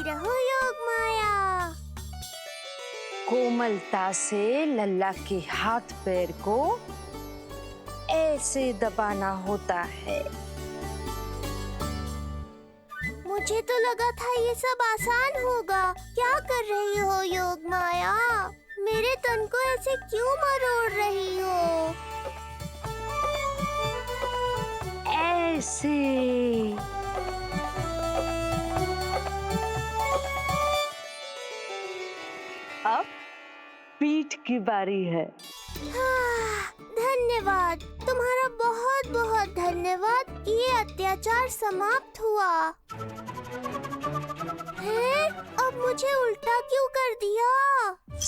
करती रहो योग माया। कोमलता से लल्ला के हाथ पैर को ऐसे दबाना होता है। मुझे तो लगा था ये सब आसान होगा। क्या कर रही हो योग माया? मेरे तन को ऐसे क्यों मरोड़ रही हो? ऐसे। अब पीठ की बारी है। धन्यवाद, तुम्हारा बहुत बहुत धन्यवाद। ये अत्याचार समाप्त हुआ है। अब मुझे उल्टा क्यों कर दिया?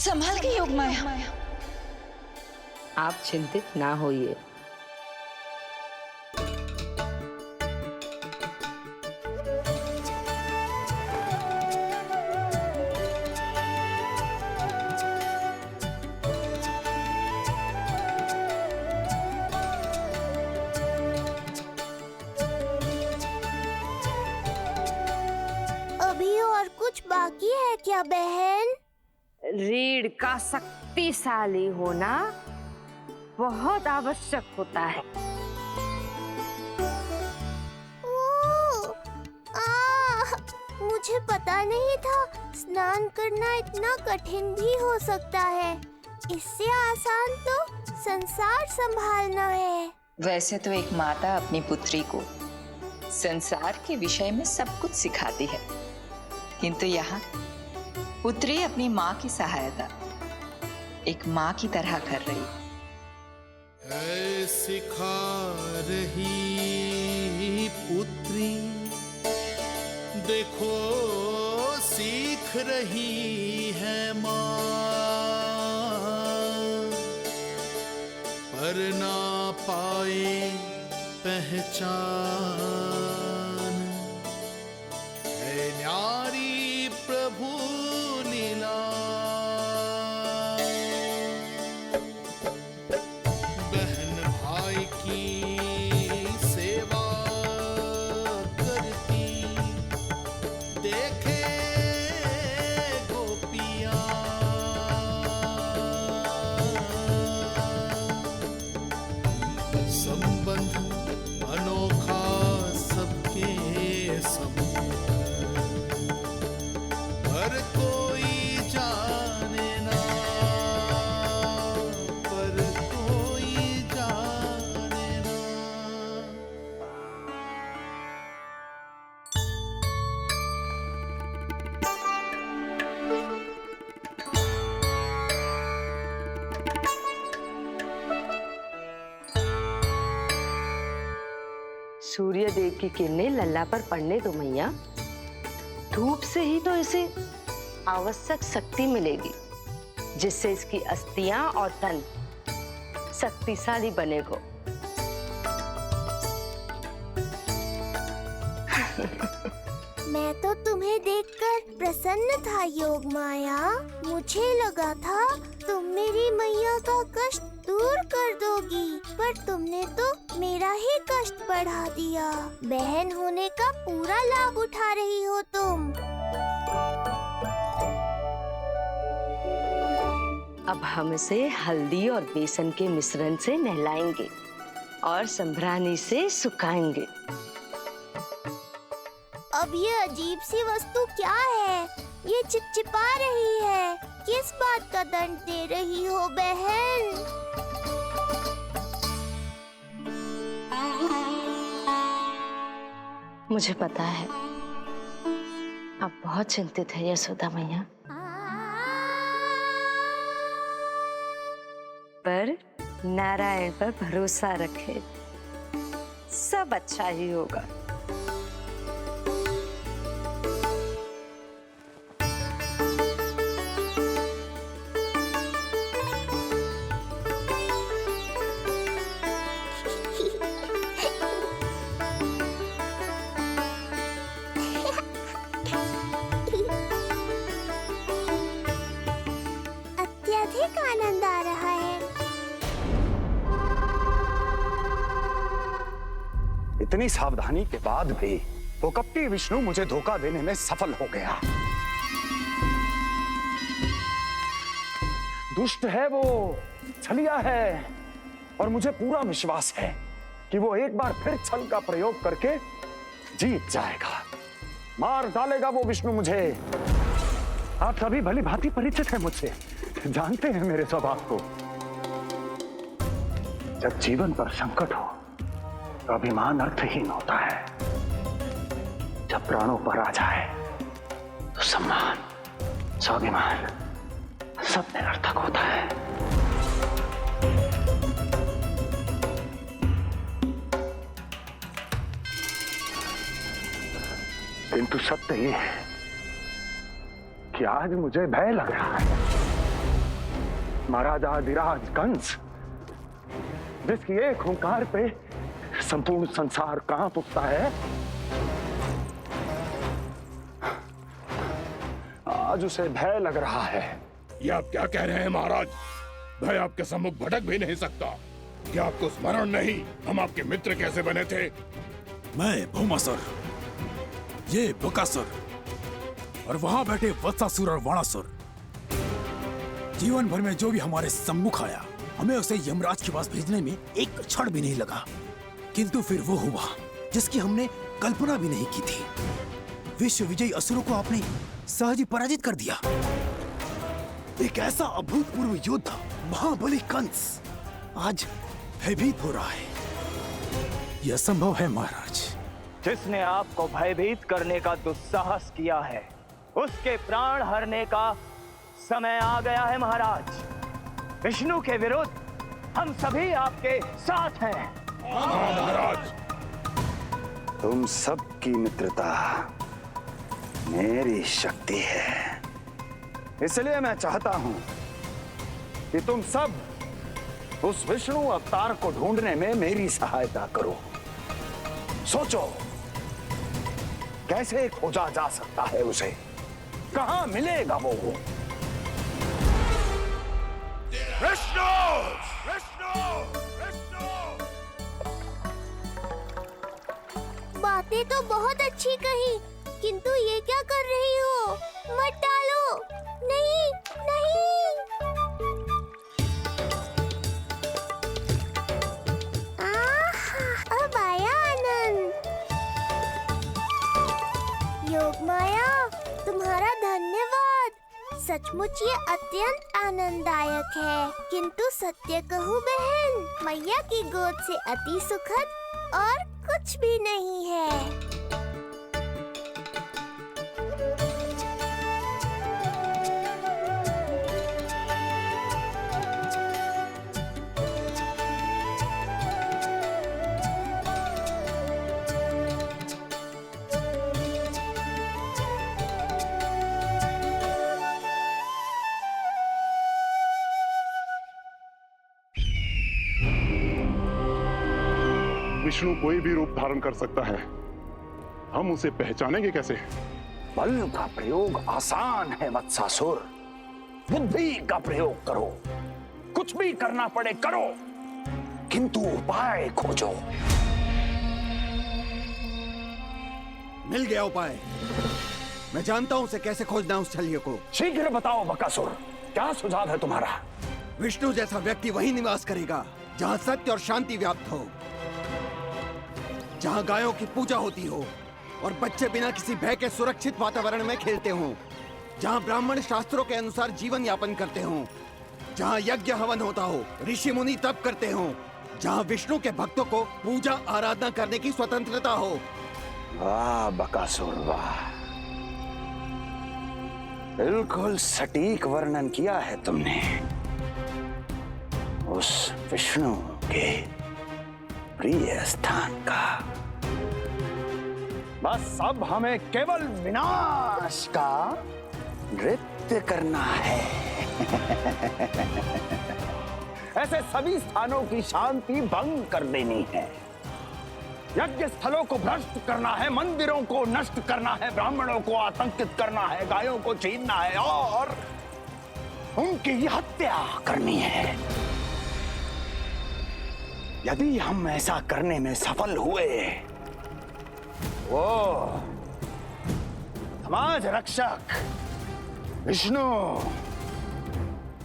संभाल के योग माया। आप चिंतित ना होइए। अभी और कुछ बाकी है क्या बहन? रीढ़ का शक्तिशाली होना बहुत आवश्यक होता है। मुझे पता नहीं था स्नान करना इतना कठिन भी हो सकता है। इससे आसान तो संसार संभालना है। वैसे तो एक माता अपनी पुत्री को संसार के विषय में सब कुछ सिखाती है, किंतु यहाँ पुत्री अपनी माँ की सहायता एक माँ की तरह कर रही है। सिखा रही पुत्री, देखो सीख रही है माँ, पर ना पाए पहचान है न्यारी प्रभु लीला। बहन भाई की सेवा करती देखे गोपियाँ, संबंध अनोखा सबके सब, हर कोई जाने ना, पर कोई जाने ना। सूर्य देव की किरणें लल्ला पर पड़ने दो मैया। धूप से ही तो इसे आवश्यक शक्ति मिलेगी, जिससे इसकी अस्थियां और तन शक्तिशाली बनेगा। मैं तो तुम्हें देखकर प्रसन्न था योग माया। मुझे लगा था तुम मेरी मैया का कष्ट दूर कर दोगी, पर तुमने तो मेरा ही कष्ट बढ़ा दिया। बहन होने का पूरा लाभ उठा रही हो तुम। अब हम इसे हल्दी और बेसन के मिश्रण से नहलाएंगे और संभरानी से सुखाएंगे। अब ये अजीब सी वस्तु क्या है? ये चिपचिपा रही है। किस बात का दंड दे रही हो बहन? मुझे पता है आप बहुत चिंतित है यशोदा मैया, पर नारायण पर भरोसा रखें, सब अच्छा ही होगा। अत्यधिक आनंद आ रहा है। इतनी सावधानी के बाद भी वो कपटी विष्णु मुझे धोखा देने में सफल हो गया। दुष्ट है, वो छलिया है, और मुझे पूरा विश्वास है कि वो एक बार फिर छल का प्रयोग करके जीत जाएगा, मार डालेगा वो विष्णु मुझे। आप सभी भली भांति परिचित हैं मुझसे, जानते हैं मेरे स्वभाव को। जब जीवन पर संकट हो तो अभिमान अर्थहीन होता है, जब प्राणों पर आ जाए तो सम्मान, स्वाभिमान सब निरर्थक होता है। किंतु सत्य ये है कि आज मुझे भय लग रहा है। महाराजाधिराज कंस, जिसकी एक हुंकार पे संपूर्ण संसार कांप उठता है, आज उसे भय लग रहा है। ये आप क्या कह रहे हैं महाराज? भय आपके सम्मुख भटक भी नहीं सकता। क्या आपको स्मरण नहीं हम आपके मित्र कैसे बने थे? मैं भौमासुर, ये बकासुर, और वहां बैठे वत्सासुर और वाणासुर। जीवन भर में जो भी हमारे सम्मुख आया, हमें उसे यमराज के पास भेजने में एक क्षण भी नहीं लगा। किंतु फिर वो हुआ जिसकी हमने कल्पना भी नहीं की थी। विश्व विजयी असुरों को आपने सहज ही पराजित कर दिया। एक ऐसा अभूतपूर्व योद्धा महाबली कंस आज भयभीत हो रहा है। यह संभव है महाराज। जिसने आपको भयभीत करने का दुस्साहस किया है, उसके प्राण हरने का समय आ गया है महाराज। विष्णु के विरुद्ध हम सभी आपके साथ हैं। महाराज, तुम सबकी मित्रता मेरी शक्ति है, इसलिए मैं चाहता हूं कि तुम सब उस विष्णु अवतार को ढूंढने में मेरी सहायता करो। सोचो कैसे खोजा जा सकता है उसे, कहां मिलेगा वो? विष्णु! विष्णु! विष्णु! बातें तो बहुत अच्छी कही, किंतु ये क्या कर रही हो? मत डालो, नहीं नहीं। अब आया आनंद। योग माया, तुम्हारा धन्यवाद। सचमुच ये अत्यंत आनंददायक है। किंतु सत्य कहूँ बहन, मैया की गोद से अति सुखद और कुछ भी नहीं है। विष्णु कोई भी रूप धारण कर सकता है, हम उसे पहचानेंगे कैसे? बल का प्रयोग आसान है वत्सासुर, बुद्धि का प्रयोग करो। कुछ भी करना पड़े करो, किंतु उपाय खोजो। मिल गया उपाय। मैं जानता हूं उसे कैसे खोजना उस छलिए को। शीघ्र बताओ बकासुर, क्या सुझाव है तुम्हारा? विष्णु जैसा व्यक्ति वहीं निवास करेगा जहां सत्य और शांति व्याप्त हो, जहां गायों की पूजा होती हो और बच्चे बिना किसी भय के सुरक्षित वातावरण में खेलते हों, जहां ब्राह्मण शास्त्रों के अनुसार जीवन यापन करते हों, जहां यज्ञ हवन होता हो, ऋषि मुनि तप करते हों, जहां विष्णु के भक्तों को पूजा आराधना करने की स्वतंत्रता हो। वाह बकासुर वाह, बिल्कुल सटीक वर्णन किया है तुमने उस विष्णु के प्रिय स्थान का। बस अब हमें केवल विनाश का नृत्य करना है। ऐसे सभी स्थानों की शांति भंग कर देनी है, यज्ञ स्थलों को भ्रष्ट करना है, मंदिरों को नष्ट करना है, ब्राह्मणों को आतंकित करना है, गायों को छीनना है और उनकी हत्या करनी है। यदि हम ऐसा करने में सफल हुए, वो समाज रक्षक विष्णु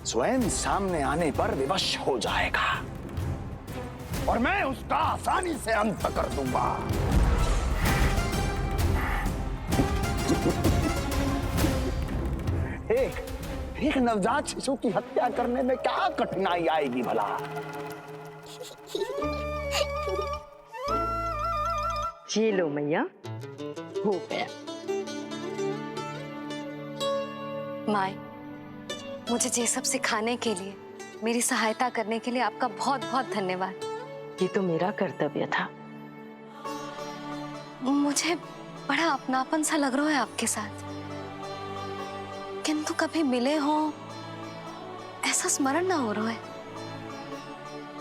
स्वयं सामने आने पर विवश हो जाएगा और मैं उसका आसानी से अंत कर दूंगा। एक नवजात शिशु की हत्या करने में क्या कठिनाई आएगी भला? ये लो मैया, हो गया। माए, मुझे ये सब सिखाने के लिए, मेरी सहायता करने के लिए आपका बहुत बहुत धन्यवाद। ये तो मेरा कर्तव्य था। मुझे बड़ा अपनापन सा लग रहा है आपके साथ, किंतु कभी मिले हो ऐसा स्मरण ना हो रहा है,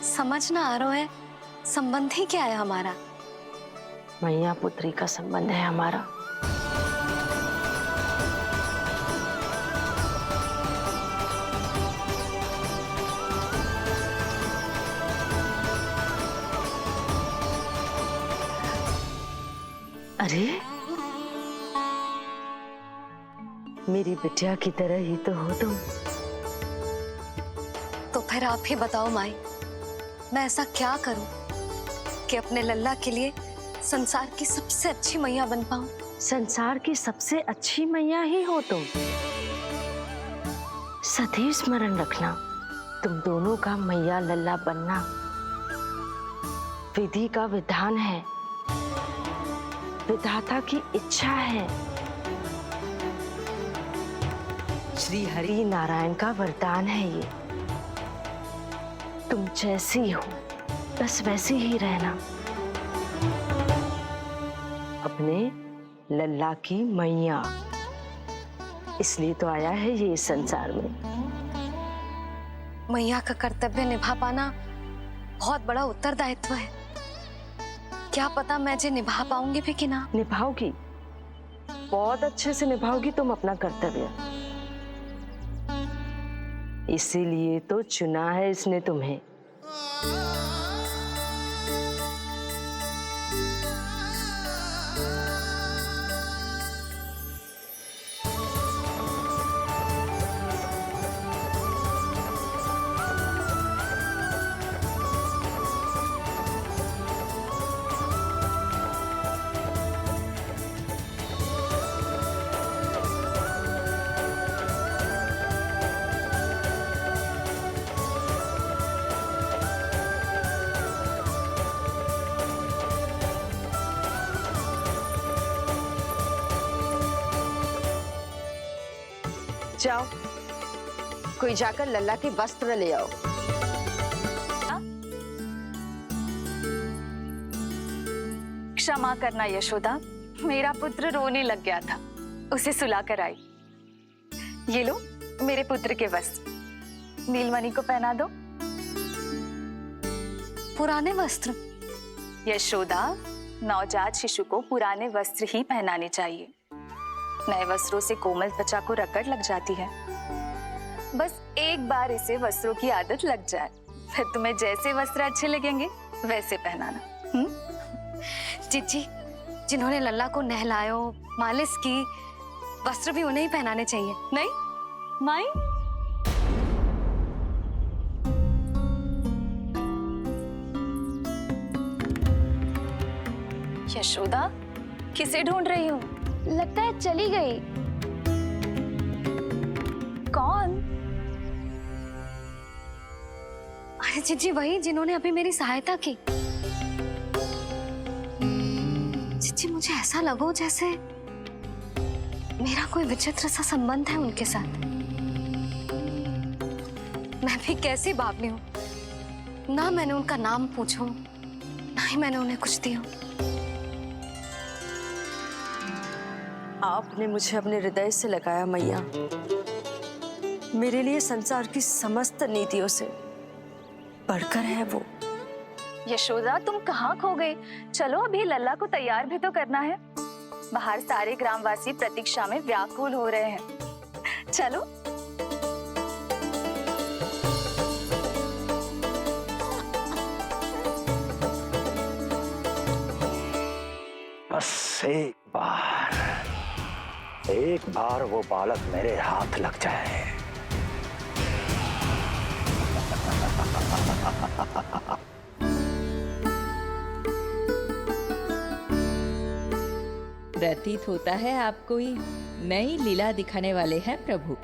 समझ ना आ रहा है संबंध ही क्या है हमारा। मैया पुत्री का संबंध है हमारा। अरे मेरी बिटिया की तरह ही तो हो तुम। तो फिर आप ही बताओ माई, मैं ऐसा क्या करूं कि अपने लल्ला के लिए संसार की सबसे अच्छी मैया बन पाऊं? संसार की सबसे अच्छी मैया ही हो तुम। सदैव स्मरण रखना, तुम दोनों का मैया लल्ला बनना विधि का विधान है, विधाता की इच्छा है, श्री हरि नारायण का वरदान है ये। तुम जैसी हो बस वैसी ही रहना, अपने लल्ला की मैया। इसलिए तो आया है ये इस संसार में। मैया का कर्तव्य निभा पाना बहुत बड़ा उत्तरदायित्व है। क्या पता मैं जे निभा पाऊंगी भी कि ना। निभाओगी, बहुत अच्छे से निभाओगी तुम अपना कर्तव्य। इसीलिए तो चुना है इसने तुम्हें। जाओ, कोई जाकर लल्ला के वस्त्र ले आओ। क्षमा करना यशोदा, मेरा पुत्र रोने लग गया था, उसे सुलाकर आई। ये लो मेरे पुत्र के वस्त्र, नीलमणि को पहना दो। पुराने वस्त्र? यशोदा, नवजात शिशु को पुराने वस्त्र ही पहनाने चाहिए। नए वस्त्रों से कोमल त्वचा को रगड़ लग जाती है। बस एक बार इसे वस्त्रों की आदत लग जाए, फिर तुम्हें जैसे वस्त्र अच्छे लगेंगे वैसे पहनाना। जीजी, जिन्होंने लल्ला को नहलायो, मालिश की, वस्त्र भी उन्हें ही पहनाने चाहिए, नहीं? माई, यशोदा, किसे ढूंढ रही हो? लगता है चली गई। कौन? अरे जीजी, वही जिन्होंने अभी मेरी सहायता की। जीजी, मुझे ऐसा लगो जैसे मेरा कोई विचित्र सा संबंध है उनके साथ। मैं भी कैसी बावली हूँ, ना मैंने उनका नाम पूछो, ना ही मैंने उन्हें कुछ दिया। आपने मुझे अपने हृदय से लगाया मैया। मेरे लिए संसार की समस्त नीतियों से बढ़कर है वो। यशोदा, तुम कहाँ खो गई? चलो अभी लल्ला को तैयार भी तो करना है। बाहर सारे ग्रामवासी प्रतीक्षा में व्याकुल हो रहे हैं। चलो। बस एक बार वो बालक मेरे हाथ लग जाए, प्रतीत होता है आप कोई नई लीला दिखाने वाले हैं प्रभु।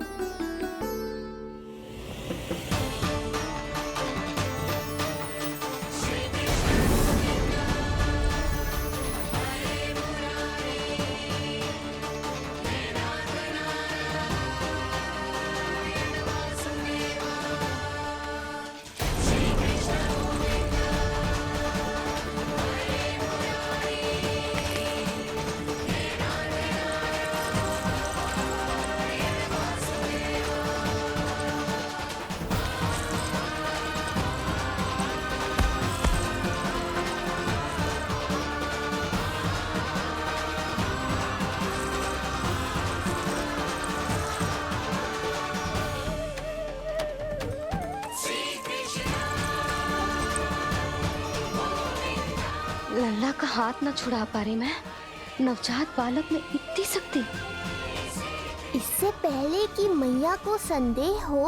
लल्ला का हाथ न छुड़ा पा रही मैं। नवजात बालक में इतनी शक्ति। इससे पहले कि मैया को संदेह हो,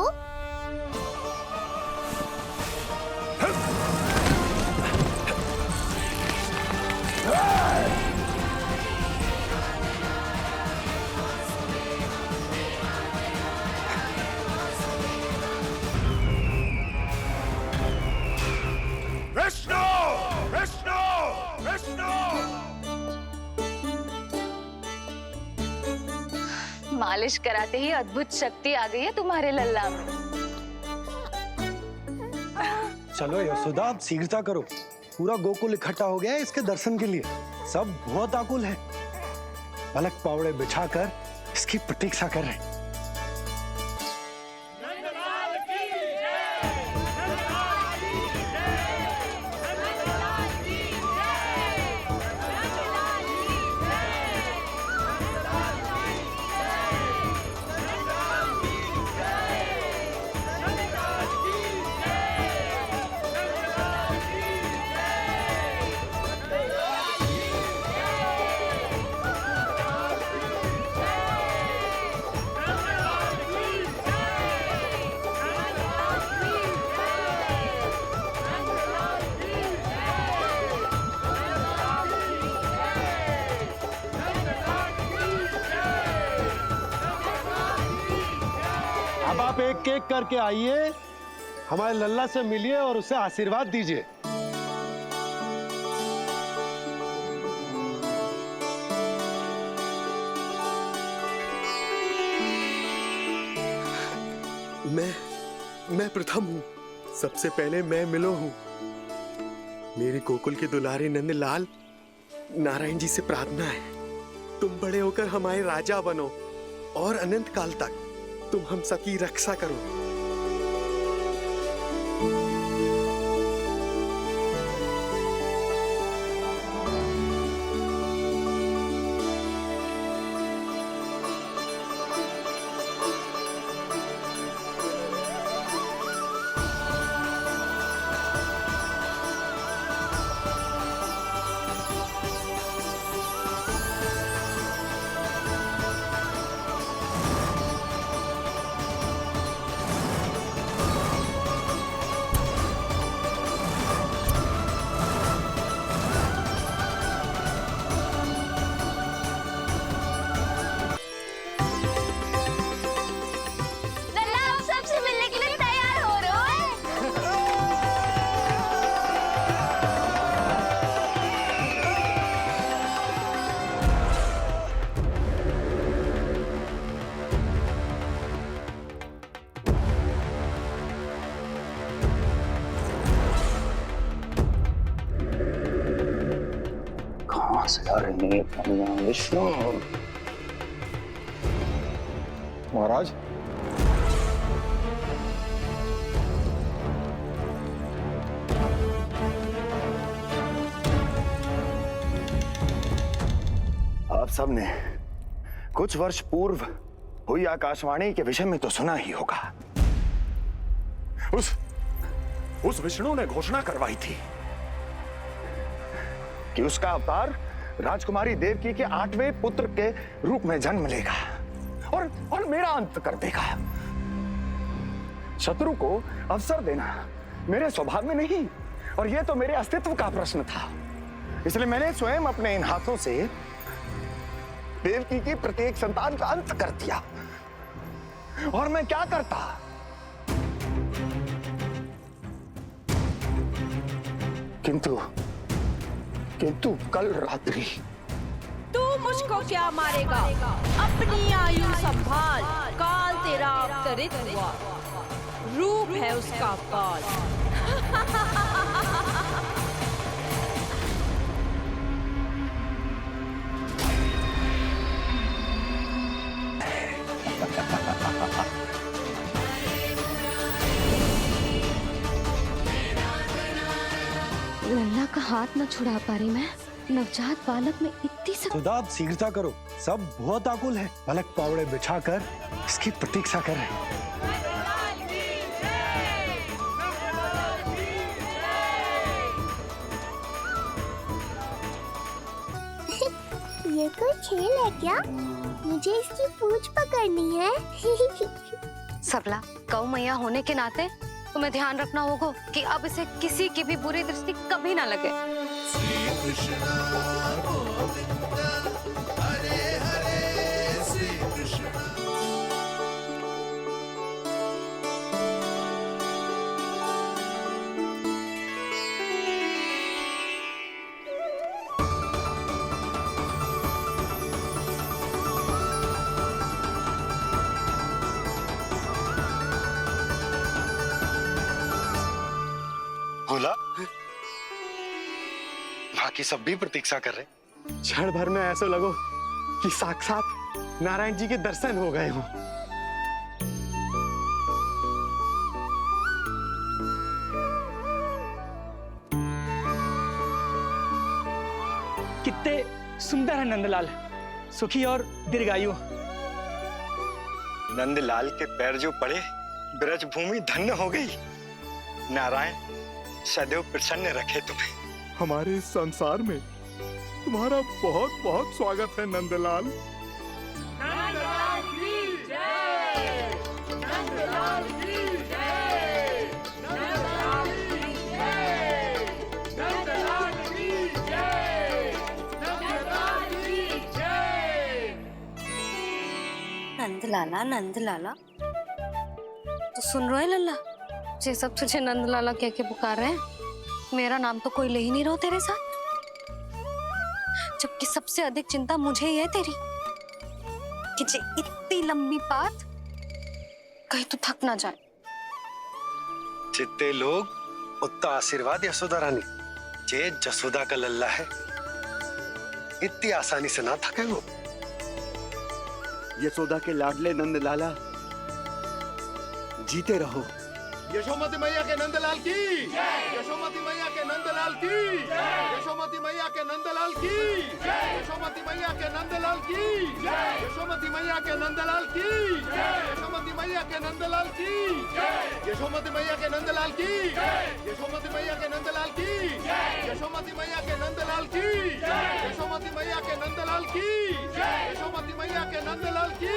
विष्णु विष्णु विष्णु। मालिश कराते ही अद्भुत शक्ति आ गई है तुम्हारे लल्ला में। चलो यशोदा, आप शीघ्रता करो। पूरा गोकुल इकट्ठा हो गया है इसके दर्शन के लिए। सब बहुत आकुल है। पलक पावड़े बिछाकर इसकी प्रतीक्षा कर रहे हैं। अब आप एक एक करके आइए, हमारे लल्ला से मिलिए और उसे आशीर्वाद दीजिए। मैं प्रथम हूँ। सबसे पहले मैं मिलो हूँ। मेरी गोकुल के दुलारे नंद लाल, नारायण जी से प्रार्थना है, तुम बड़े होकर हमारे राजा बनो और अनंत काल तक तुम हम सबकी रक्षा करो। विष्णु महाराज, आप सबने कुछ वर्ष पूर्व हुई आकाशवाणी के विषय में तो सुना ही होगा। उस विष्णु ने घोषणा करवाई थी कि उसका अवतार राजकुमारी देवकी के 8वें पुत्र के रूप में जन्म लेगा और मेरा अंत कर देगा। शत्रु को अवसर देना मेरे स्वभाव में नहीं, और ये तो मेरे अस्तित्व का प्रश्न था। इसलिए मैंने स्वयं अपने इन हाथों से देवकी की प्रत्येक संतान का अंत कर दिया। और मैं क्या करता? किंतु कल रात्रि तू मुझको क्या मारेगा? अपनी आयु संभाल, काल तेरा अवतरित हुआ, रूप है उसका काल। लल्ला का हाथ न छुड़ा पा रही मैं। नवजात बालक में इतनी सुधा, आप शीघ्रता करो, सब बहुत आकुल है। बालक पावड़े बिछाकर इसकी प्रतीक्षा कर रहे हैं। ये कोई खेल है क्या? मुझे इसकी पूंछ पकड़नी है। सबला, गौ मैया होने के नाते तुम्हें ध्यान रखना होगा कि अब इसे किसी की भी बुरी दृष्टि कभी ना लगे। श्री कृष्ण गोविंद हरे हरे श्री कृष्ण। बोला, बाकी सब भी प्रतीक्षा कर रहे। क्षण भर में ऐसा लगो कि साक्षात नारायण जी के दर्शन हो गए हों। कितने सुंदर है नंदलाल, सुखी और दीर्घायु। नंदलाल के पैर जो पड़े, ब्रज भूमि धन्य हो गई। नारायण सदैव प्रसन्न रखे तुम्हें। हमारे इस संसार में तुम्हारा बहुत बहुत स्वागत है नंदलाल। नंदलाल की जय, नंदलाल की जय, नंदलाल की जय, नंदलाल की जय, नंदलाल की जय। नंदलाला, नंदलाला, तो सुन रहे लल्ला? ये सब तुझे नंदलाला कह के पुकार रहे हैं। मेरा नाम तो कोई ले ही नहीं रहा तेरे साथ, जबकि सबसे अधिक चिंता मुझे ही है तेरी कि जे इतनी लंबी बात कहीं तो थक ना जाए। जितने लोग उतना आशीर्वाद यशोदा रानी। जे जसोदा का लल्ला है, इतनी आसानी से ना थके वो। यशोदा के लाडले नंद लाला, जीते रहो। यशोमती मैया के नंदलाल की, यशोमती मैया के नंदलाल की, यशोमती मैया के नंदलाल की, यशोमती मैया के नंदलाल की, यशोमती मैया के नंदलाल की, यशोमती मैया के नंदलाल की, यशोमती मैया के नंदलाल की, यशोमती मैया के नंदलाल की, यशोमती मैया के नंदलाल की, यशोमती मैया के नंदलाल की, यशोमती मैया के नंदलाल की,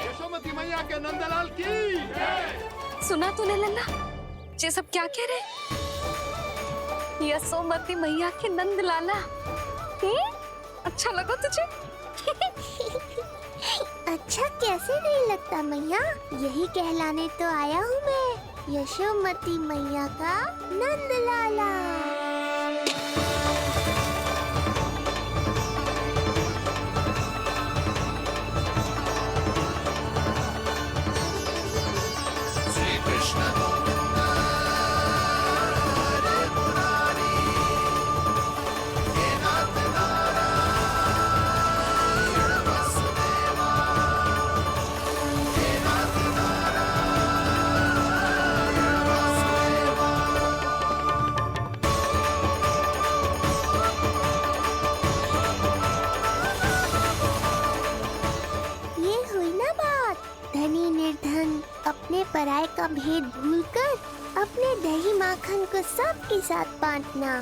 यशोमती मैया के नंदलाल की। सुना तूने लल्ला, ये सब क्या कह रहे? यशोमती मैया के नंदलाला। अच्छा लगा तुझे? अच्छा कैसे नहीं लगता मैया, यही कहलाने तो आया हूँ मैं, यशोमती मैया का नंदलाला। अपने पराये का भेद भूलकर अपने दही माखन को सबके साथ बांटना,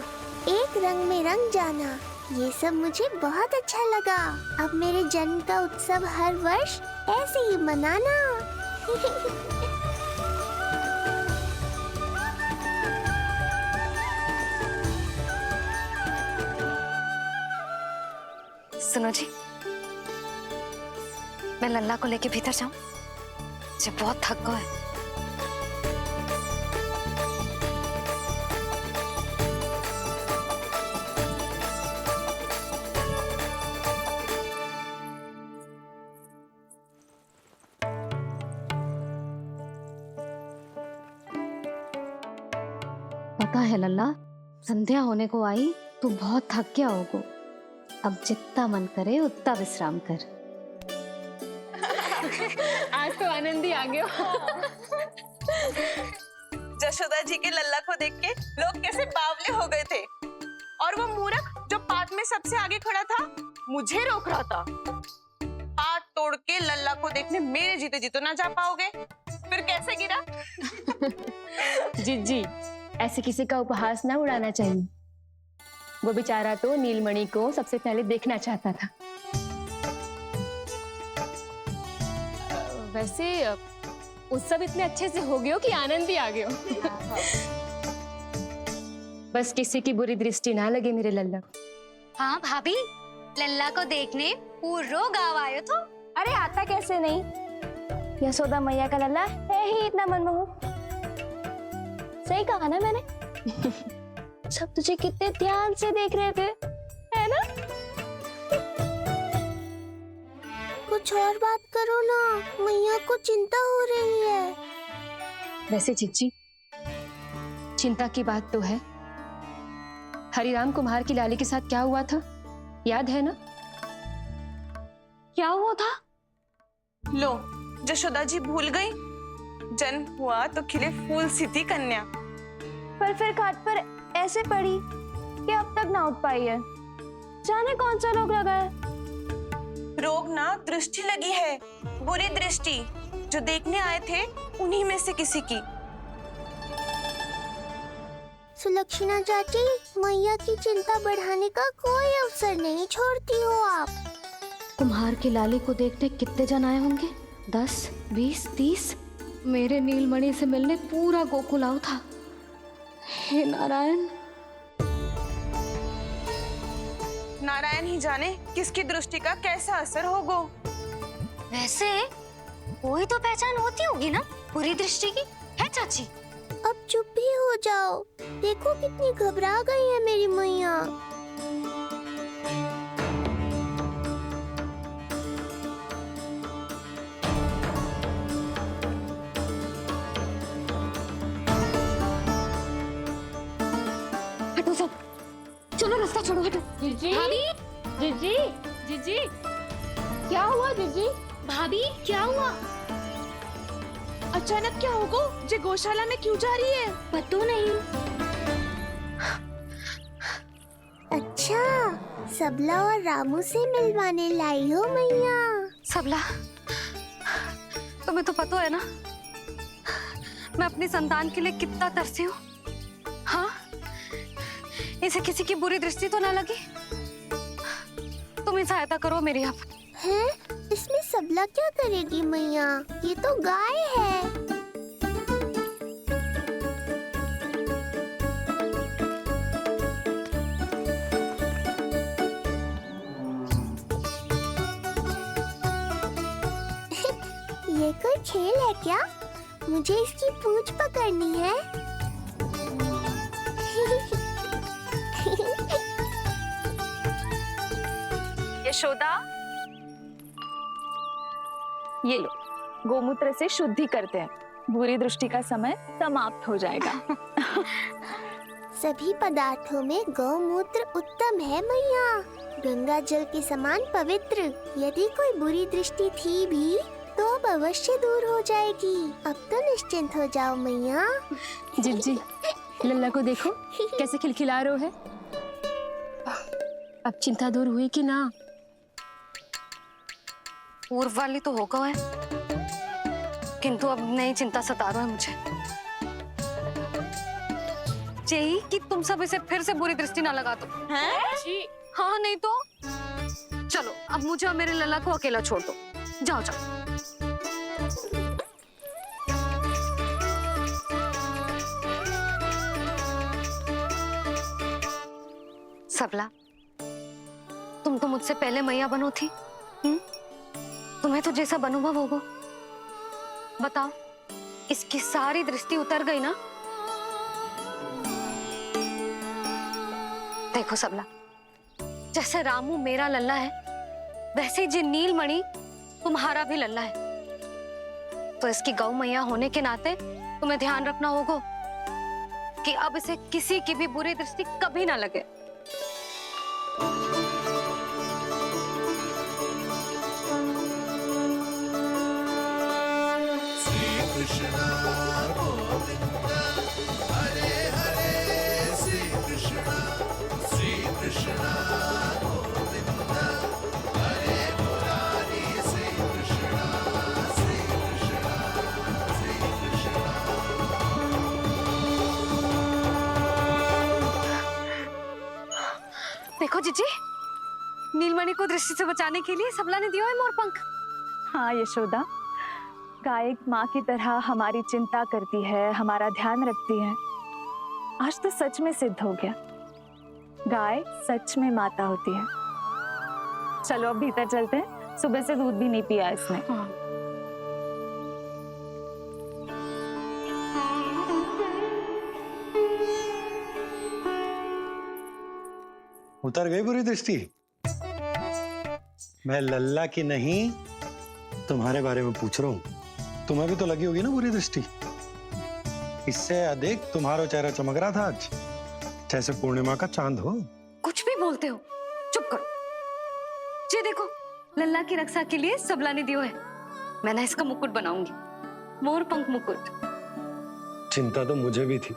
एक रंग में रंग जाना, ये सब मुझे बहुत अच्छा लगा। अब मेरे जन्म का उत्सव हर वर्ष ऐसे ही मनाना। सुनो जी, मैं लल्ला को लेके भीतर जाऊं? मुझे बहुत थक गया है। पता है लल्ला, संध्या होने को आई तो बहुत थक गया होगो। अब जितना मन करे उतना विश्राम कर। आज तो आनंद ही आ गया। जशोदा जी के लल्ला को देख के लोग कैसे बावले हो गए थे, और वो मूर्ख जो पार्ट में सबसे आगे खड़ा था मुझे रोक रहा था। हाथ तोड़ के लल्ला को देखने मेरे जीते जी तो ना जा पाओगे, फिर कैसे गिरा? जी, ऐसे किसी का उपहास ना उड़ाना चाहिए। वो बेचारा तो नीलमणि को सबसे पहले देखना चाहता था। वैसे उत्सव इतने अच्छे से हो गयो कि आनंद ही आ गयो। बस किसी की बुरी दृष्टि ना लगे मेरे लल्ला को। हाँ भाभी, लल्ला को देखने पूरो गाँव आयो तो। अरे आता कैसे नहीं, यशोदा मैया का लल्ला है ही इतना मनमोहक। सही कहा ना मैंने? सब तुझे कितने ध्यान से देख रहे थे, है ना? कुछ और बात करो ना, मैया को चिंता हो रही है। वैसे जीजी, चिंता की बात तो है। हरिराम कुम्हार की लाली के साथ क्या हुआ था, याद है ना? क्या हुआ था? लो, जशोदा जी भूल गई। जन्म हुआ तो खिले फूल सी थी कन्या, पर फिर खाट पर ऐसे पड़ी कि अब तक ना उठ पाई है। जाने कौन सा रोग लगा है। रोग ना, दृष्टि लगी है, बुरी दृष्टि। जो देखने आए थे उन्हीं में से किसी की। सुलक्षणा चाची, मैया की चिंता बढ़ाने का कोई अवसर नहीं छोड़ती हो आप। कुम्हार की लाली को देखने कितने जन आए होंगे? 10, 20, 30। मेरे नीलमणि से मिलने पूरा गोकुल आओ था। हे नारायण। नारायण ही जाने किसकी दृष्टि का कैसा असर होगा। वैसे कोई तो पहचान होती होगी ना बुरी दृष्टि की, है चाची? अब चुप भी हो जाओ, देखो कितनी घबरा गई है मेरी मैया। हटो सब, चलो रास्ता छोड़ो, हटो। जीजी, भाभी, जीजी, जीजी, क्या हुआ जीजी? भाभी क्या हुआ? अचानक क्या होगा? जे गौशाला में क्यों जा रही है? पता नहीं। अच्छा, सबला और रामू से मिलवाने लाई हो मैया। सबला, तुम्हें तो पता है ना मैं अपनी संतान के लिए कितना तरसी हूँ। हाँ, इसे किसी की बुरी दृष्टि तो ना लगी। तुम ही सहायता करो मेरी। आप हैं? इसमें सबला क्या करेगी मैया, ये तो गाय है। ये कोई खेल है क्या? मुझे इसकी पूंछ पकड़नी है। यशोदा, ये लो, गोमूत्र से शुद्धि करते हैं। बुरी दृष्टि का समय समाप्त हो जाएगा। सभी पदार्थों में गौमूत्र उत्तम है मैया, गंगा जल के समान पवित्र। यदि कोई बुरी दृष्टि थी भी तो अब अवश्य दूर हो जाएगी। अब तो निश्चिंत हो जाओ मैया। जीजी, लल्ला को देखो कैसे खिलखिला रहे है। अब चिंता दूर हुई कि ना? पूर्व वाली तो होगा है, किंतु अब नई चिंता सता रहा है मुझे। यही कि तुम सब इसे फिर से बुरी दृष्टि ना लगा दो। हैं? जी हाँ, नहीं तो चलो अब मुझे और मेरे लल्ला को अकेला छोड़ दो। जाओ जाओ। सबला, तुम तो मुझसे पहले मैया बनो थी। तुम्हें तो जैसा अनुभव होगा, बताओ, इसकी सारी दृष्टि उतर गई ना? देखो सबला, जैसे रामू मेरा लल्ला है, वैसे जी नीलमणि तुम्हारा भी लल्ला है। तो इसकी गौ मैया होने के नाते तुम्हें ध्यान रखना होगा कि अब इसे किसी की भी बुरी दृष्टि कभी ना लगे। श्री कृष्ण गोविंद हरे हरे श्री कृष्ण गोविंद हरे मुरारी श्री कृष्ण देखो जीजी, नीलमणि को दृष्टि से बचाने के लिए सबला ने दिया है मोर पंख। हाँ यशोदा, गाय एक माँ की तरह हमारी चिंता करती है, हमारा ध्यान रखती है। आज तो सच में सिद्ध हो गया, गाय सच में माता होती है। चलो अब भीतर चलते हैं, सुबह से दूध भी नहीं पिया इसने। उतर गई बुरी दृष्टि? मैं लल्ला की नहीं तुम्हारे बारे में पूछ रहा हूं। तुम्हें भी तो लगी होगी ना बुरी दृष्टि? इससे अधिक तुम्हारा चेहरा चमक रहा था आज, जैसे पूर्णिमा का चांद हो। कुछ भी बोलते हो, चुप करो। ये देखो, लल्ला की रक्षा के लिए सबला ने दियो है। मैं ना इसका मुकुट बनाऊंगी, मोर पंख मुकुट। चिंता तो मुझे भी थी।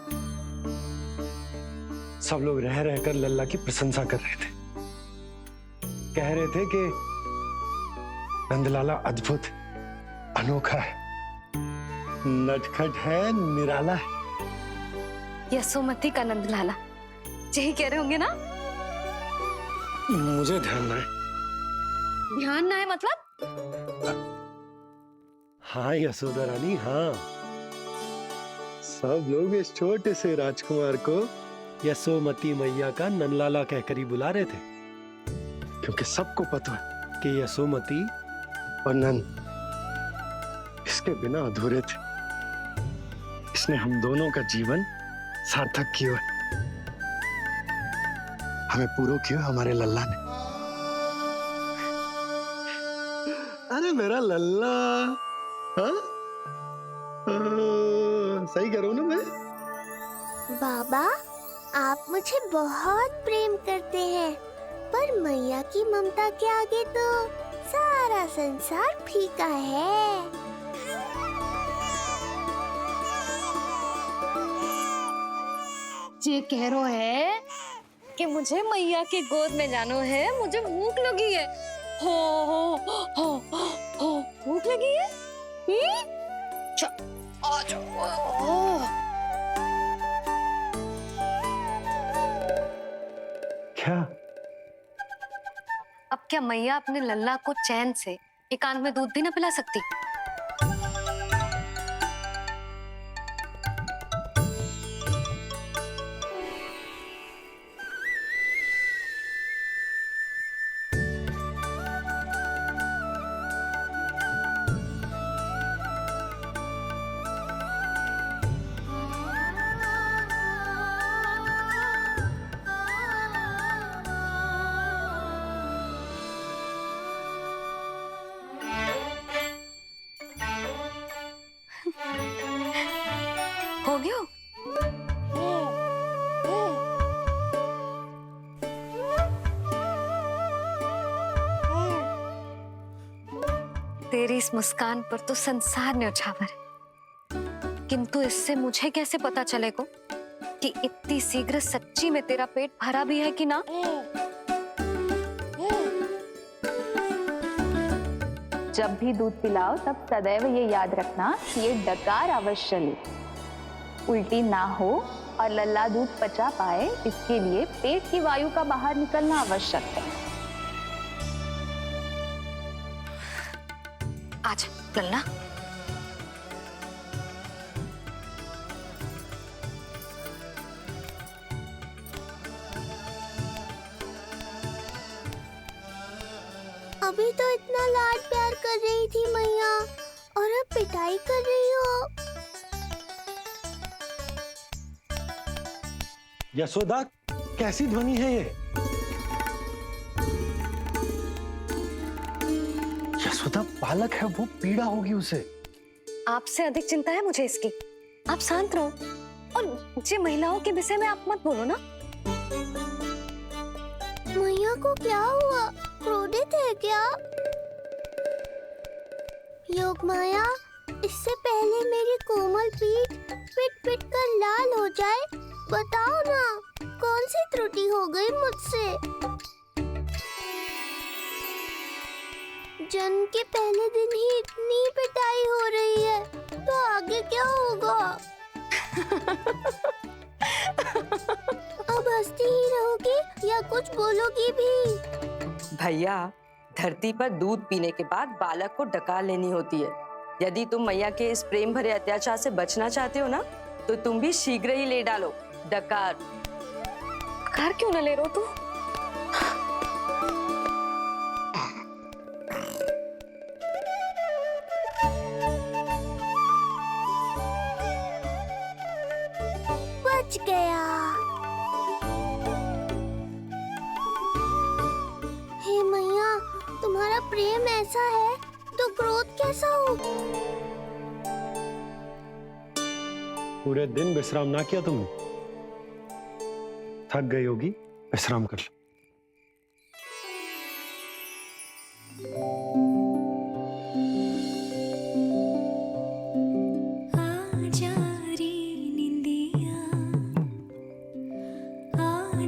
सब लोग रह रहकर लल्ला की प्रशंसा कर रहे थे, कह रहे थे कि नंदलाला अद्भुत, अनोखा है, नटखट है, निराला है। यशोमती का नंदलाला, यही कह रहे होंगे ना? मुझे ध्यान ना है। ध्यान ना है मतलब? हाँ यशोदा रानी, हाँ। सब लोग इस छोटे से राजकुमार को यशोमती मैया का नंदलाला कहकर ही बुला रहे थे, क्योंकि सबको पता है कि यशोमती और नंद इसके बिना अधूरे थे। इसने हम दोनों का जीवन सार्थक किया है। हमें पूरा किया हमारे लल्ला ने। अरे मेरा लल्ला, हाँ? सही करो ना मैं? बाबा, आप मुझे बहुत प्रेम करते हैं, पर मैया की ममता के आगे तो सारा संसार फीका है। ये कह रो है कि मुझे मैया की गोद में जानो है, मुझे भूख लगी है। हो भूख लगी है? आ जाओ। क्या? अब क्या मैया अपने लल्ला को चैन से एकांत में दूध भी न पिला सकती? हो गया? तेरी इस मुस्कान पर तो संसार ने उछावर है, किंतु इससे मुझे कैसे पता चलेगा कि इतनी शीघ्र सच्ची में तेरा पेट भरा भी है कि ना? जब भी दूध पिलाओ तब सदैव ये याद रखना कि ये डकार अवश्य ले, उल्टी ना हो और लल्ला दूध पचा पाए, इसके लिए पेट की वायु का बाहर निकलना आवश्यक है। आज लल्ला, भी तो इतना लाड प्यार कर रही थी मैया, और अब पिटाई कर रही हो। यशोदा, कैसी ध्वनि है ये? यशोदा, बालक है वो, पीड़ा होगी उसे। आपसे अधिक चिंता है मुझे इसकी। आप शांत रहो, और ये महिलाओं के विषय में आप मत बोलो ना। मैया को क्या हुआ? क्रोधित है क्या? योगमाया, इससे पहले मेरी कोमल पीठ पिट पिट कर लाल हो जाए, बताओ ना कौन सी त्रुटि हो गई मुझसे? जन्म के पहले दिन ही इतनी पिटाई हो रही है, तो आगे क्या होगा? अब हंसती ही रहोगी या कुछ बोलोगी भी? भैया, धरती पर दूध पीने के बाद बालक को डकार लेनी होती है। यदि तुम मैया के इस प्रेम भरे अत्याचार से बचना चाहते हो ना, तो तुम भी शीघ्र ही ले डालो डकार। डकार क्यों न ले रहे हो तुम? बच गया। हे मैया, तुम्हारा प्रेम ऐसा है तो क्रोध कैसा हो? पूरे दिन विश्राम ना किया तुमने? थक गई होगी, विश्राम कर लो।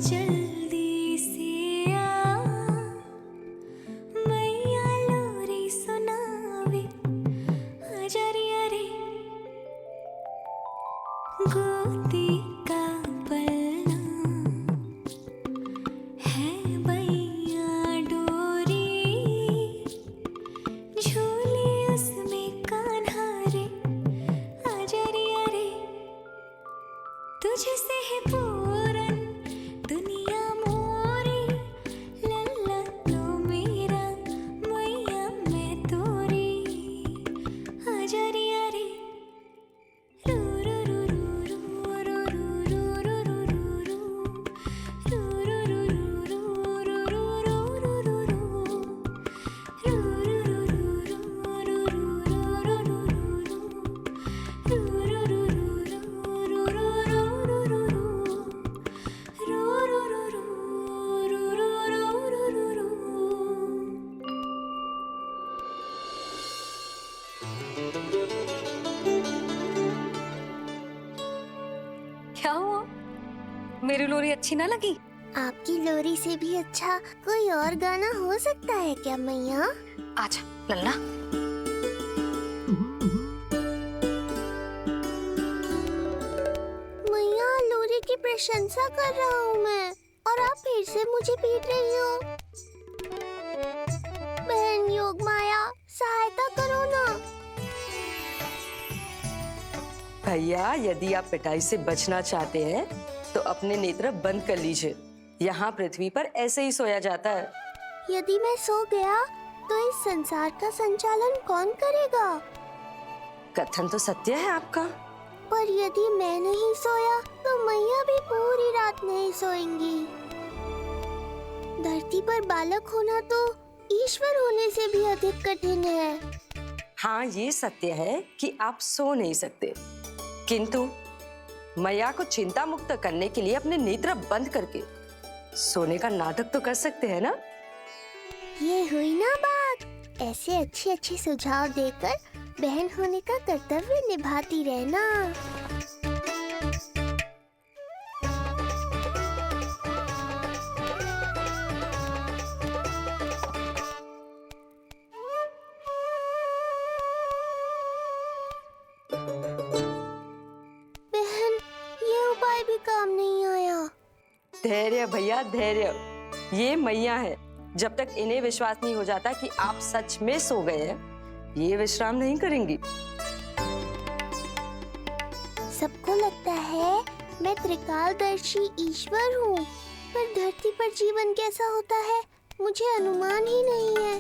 जल्दी से आ, मैया लोरी सुनावे, आजा रे रे, गोदी का पलना है बैया डोरी, झूले उसमें कान्हा रे, आजा रे, तुझे से है पूरन दुनिया मोरी, लल्ला लो मेरा, मैया मैं तोरी, आजा रे रू रू रू रू रू रू रू रू रू क्या हुआ? मेरी लोरी अच्छी ना लगी? आपकी लोरी से भी अच्छा कोई और गाना हो सकता है क्या मैया? आजा लल्ला। मैया, लोरी की प्रशंसा कर रहा हूँ मैं, और आप फिर से मुझे पीट रही हो। बहन योगमाया, सहायता करो ना। भैया, यदि आप पिटाई से बचना चाहते हैं तो अपने नेत्र बंद कर लीजिए। यहाँ पृथ्वी पर ऐसे ही सोया जाता है। यदि मैं सो गया तो इस संसार का संचालन कौन करेगा? कथन तो सत्य है आपका। पर यदि मैं नहीं सोया तो मैया भी पूरी रात नहीं सोएंगी। धरती पर बालक होना तो ईश्वर होने से भी अधिक कठिन है। हाँ, ये सत्य है कि आप सो नहीं सकते, किंतु मैया को चिंता मुक्त करने के लिए अपने नेत्र बंद करके सोने का नाटक तो कर सकते हैं ना? ये हुई ना बात। ऐसे अच्छे अच्छे सुझाव देकर बहन होने का कर्तव्य निभाती रहना। बहन, ये उपाय भी काम नहीं आया। धैर्य भैया, धैर्य। ये मैया है, जब तक इन्हें विश्वास नहीं हो जाता कि आप सच में सो गए हैं, ये विश्राम नहीं करेंगी। सबको लगता है मैं त्रिकालदर्शी ईश्वर हूँ, पर धरती पर जीवन कैसा होता है मुझे अनुमान ही नहीं है।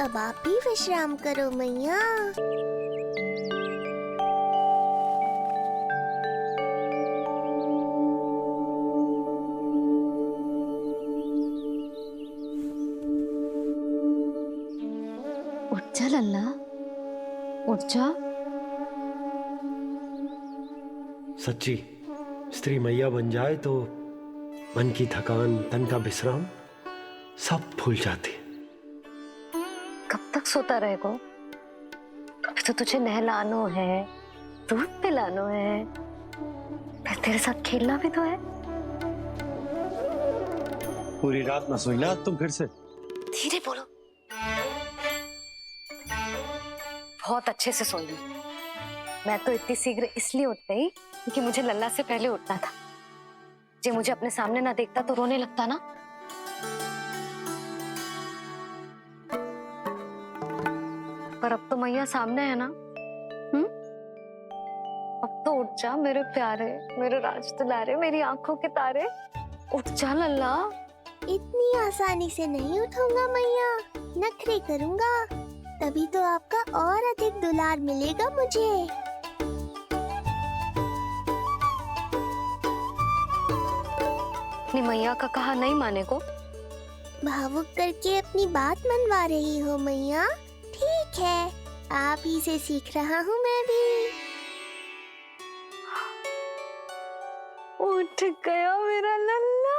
अब आप भी विश्राम करो मैया। उठ जा लल्ला, उठ जा। सच्ची स्त्री मैया बन जाए तो मन की थकान, तन का विश्राम सब भूल जाती। कब तक सोता रहेगा? अभी तो तुझे नहलानो है, दूध पिलानो है, फिर तेरे साथ खेलना भी तो है। पूरी रात न सोई ना तुम फिर से? धीरे बोलो। बहुत अच्छे से सोई। मैं तो इतनी शीघ्र इसलिए उठ गई क्योंकि मुझे लल्ला से पहले उठना था। जो मुझे अपने सामने ना देखता तो रोने लगता ना। पर अब तो मैया सामने है ना। अब तो उठ जा मेरे प्यारे, मेरे राज दुलारे, मेरी आंखों के तारे। उठ जा लल्ला। इतनी आसानी से नहीं उठूंगा मैया, नखरे करूंगा, तभी तो आपका और अधिक दुलार मिलेगा मुझे। अपनी मैया का कहा नहीं माने को? भावुक करके अपनी बात मनवा रही हो मैया। ठीक है, आप ही से सीख रहा हूँ मैं भी। उठ गया मेरा लल्ला।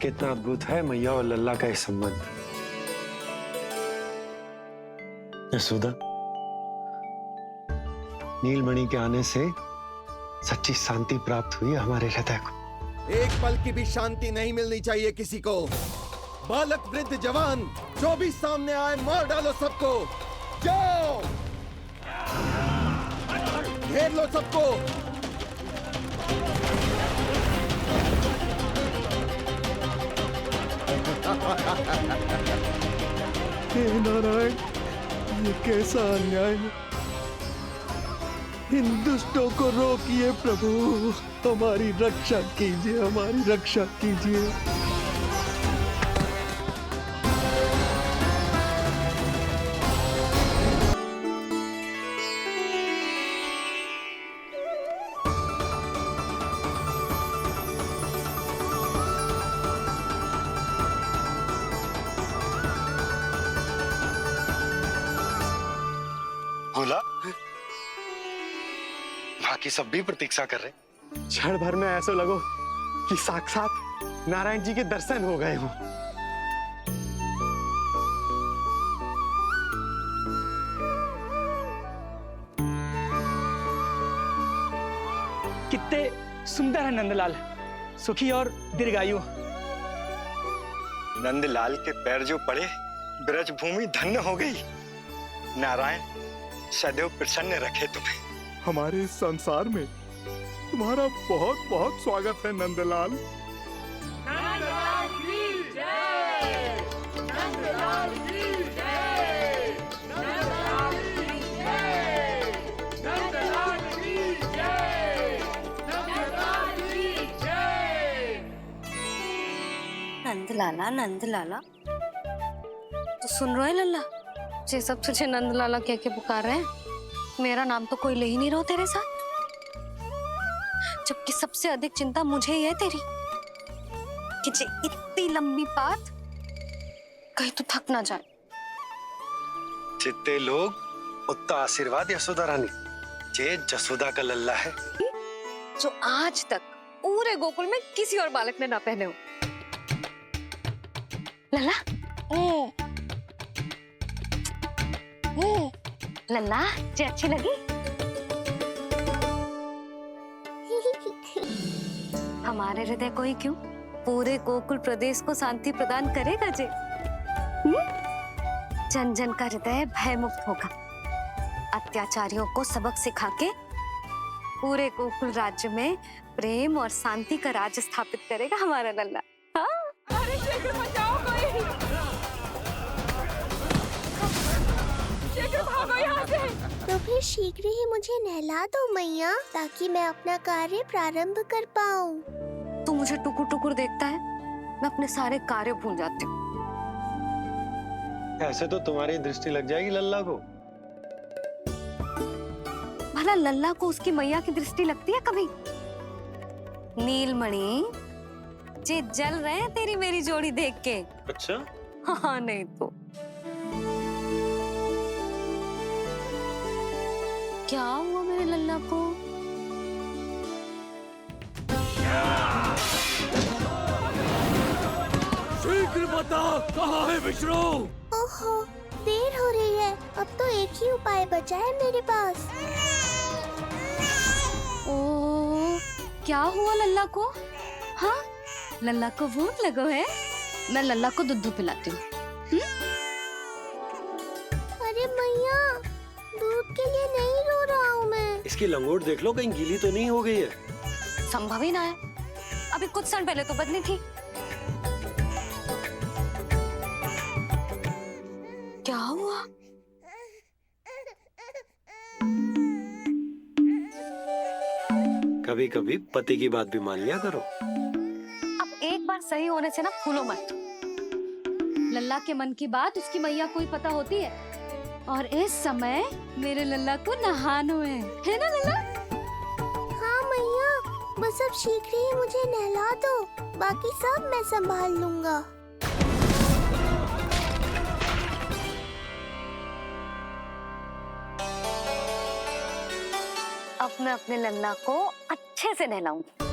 कितना अद्भुत है मैया और लल्ला का ये संबंध। यशोदा, नीलमणि के आने से सच्ची शांति प्राप्त हुई हमारे हृदय को। एक पल की भी शांति नहीं मिलनी चाहिए किसी को। बालक, वृद्ध, जवान, जो भी सामने आए मार डालो सबको। जाओ, घेर लो सबको। हे नारायण, ये कैसा अन्याय है। इन दुष्टों को रोकिए प्रभु, हमारी रक्षा कीजिए, हमारी रक्षा कीजिए। बोला बाकी सब भी प्रतीक्षा कर रहे। क्षण भर में ऐसा लगो कि साक्षात नारायण जी के दर्शन हो गए हो। कितने सुंदर है नंदलाल, सुखी और दीर्घायु। नंदलाल के पैर जो पड़े, ब्रज भूमि धन्य हो गई। नारायण सदैव प्रसन्न रखे तुम्हें। हमारे इस संसार में तुम्हारा बहुत बहुत स्वागत है नंदलाल। नंदलाल की जय, नंदलाल की जय, नंदलाल की जय, नंदलाल की जय, नंदलाल की जय। नंदलाला, नंदलाला, तो सुन रहे लल्ला? ये सब तुझे नंदलाला कह के पुकार रहे हैं। मेरा नाम तो कोई ले ही नहीं रहा तेरे साथ, जबकि सबसे अधिक चिंता मुझे ही है तेरी कि जे इतनी लंबी बात कहीं तो थक ना जाए। जितने लोग उतना आशीर्वाद यशोदा रानी, जे जसोदा का लल्ला है जो आज तक पूरे गोकुल में किसी और बालक ने ना पहने हो। लल्ला, लल्ला जे अच्छी लगी? हमारे हृदय को ही क्यों, पूरे गोकुल प्रदेश को शांति प्रदान करेगा जे। जन जन का हृदय भय मुक्त होगा। अत्याचारियों को सबक सिखा के पूरे गोकुल राज्य में प्रेम और शांति का राज स्थापित करेगा हमारा लल्ला। हाँ? अरे शीघ्र बचाओ कोई, शीघ्र भागो यहाँ से। तो फिर शीघ्र ही मुझे नहला दो मैया, ताकि मैं अपना कार्य प्रारंभ कर पाऊँ। तू मुझे टुकुर टुकुर देखता है मैं अपने सारे कार्य भूल जाती हूँ। ऐसे तो तुम्हारी दृष्टि लग जाएगी लल्ला को। भला लल्ला को उसकी मैया की दृष्टि लगती है कभी? नीलमणि जे जल रहे हैं तेरी मेरी जोड़ी देख के। अच्छा? हाँ नहीं तो क्या हुआ मेरे लल्ला को? शीघ्र बता, कहाँ है विष्णु? ओहो, देर हो रही है। अब तो एक ही उपाय बचा है मेरे पास। ओ, क्या हुआ लल्ला को? हाँ, लल्ला को भूख लगो है? मैं लल्ला को दूध पिलाती हूँ। अरे मैया, दूध के लिए नहीं रो रहा हूँ मैं। इसकी लंगोट देख लो, कहीं गीली तो नहीं हो गई है। संभव ही ना है, अभी कुछ क्षण पहले तो बदली थी। क्या हुआ? कभी कभी पति की बात भी मान लिया करो। अब एक बार सही होने से ना फूलो मत। लल्ला के मन की बात उसकी मैया को ही पता होती है, और इस समय मेरे लल्ला को नहानो है ना लल्ला? हाँ मैया, बस अब शीघ्र ही मुझे नहला दो, बाकी सब मैं संभाल लूंगा। अब मैं अपने लल्ला को अच्छे से नहलाऊंगी,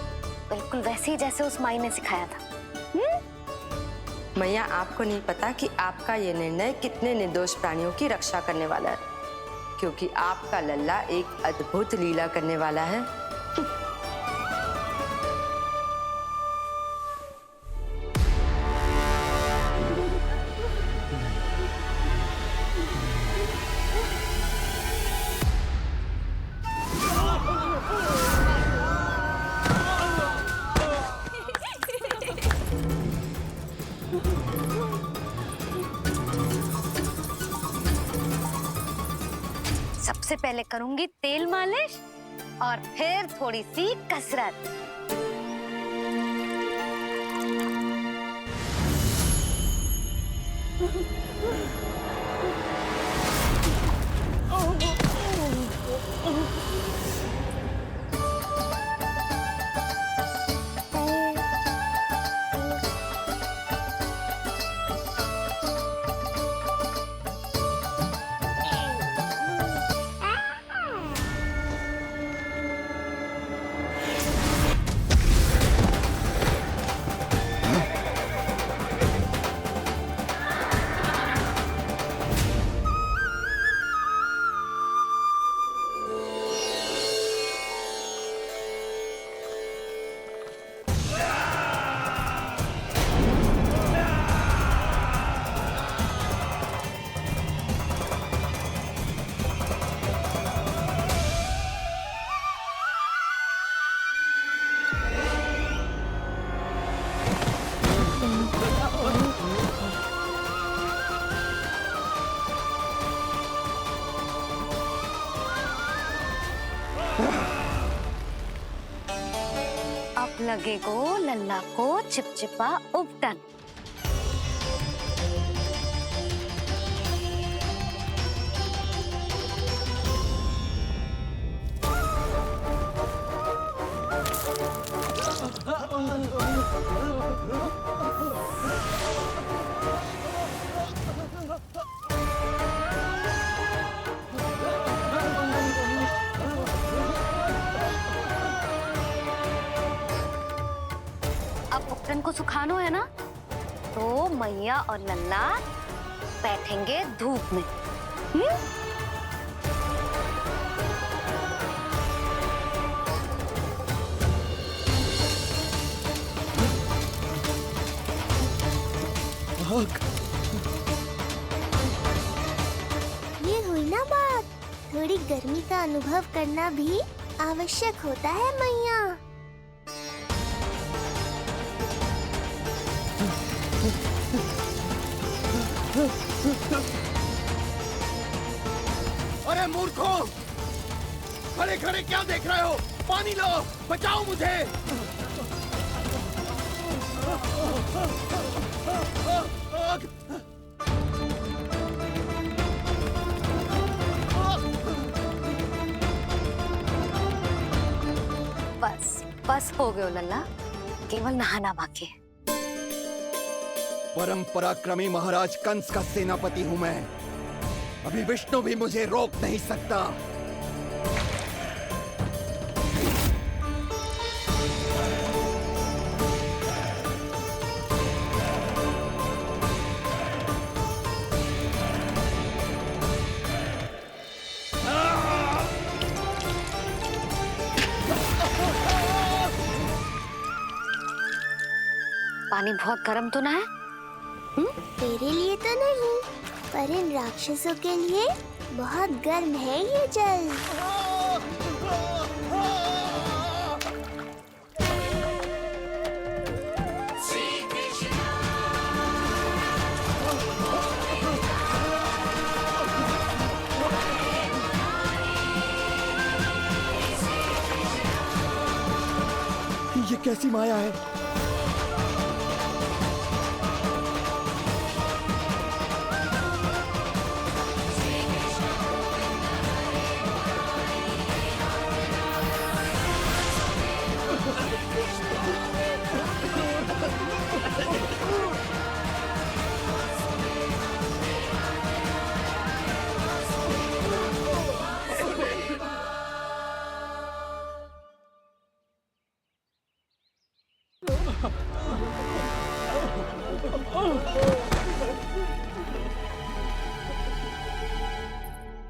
बिल्कुल वैसे ही जैसे उस माई ने सिखाया था। मैया, आपको नहीं पता कि आपका ये निर्णय कितने निर्दोष प्राणियों की रक्षा करने वाला है, क्योंकि आपका लल्ला एक अद्भुत लीला करने वाला है। सबसे पहले करूंगी तेल मालिश और फिर थोड़ी सी कसरत। अब लगेगो लल्ला को चिपचिपा उपटन। अब उपटन को सुखानो है ना, तो मैया और लल्ला बैठेंगे धूप में। ये हुई ना बात, थोड़ी गर्मी का अनुभव करना भी आवश्यक होता है मैया। अरे मूर्खों, खड़े खड़े क्या देख रहे हो? पानी लो, बचाओ मुझे। हो गए हो लल्ला, केवल नहाना बाकी है। परम पराक्रमी महाराज कंस का सेनापति हूं मैं। अभी विष्णु भी मुझे रोक नहीं सकता। पानी बहुत गर्म तो ना है? तेरे लिए तो नहीं, पर इन राक्षसों के लिए बहुत गर्म है ये जल। ये कैसी माया है?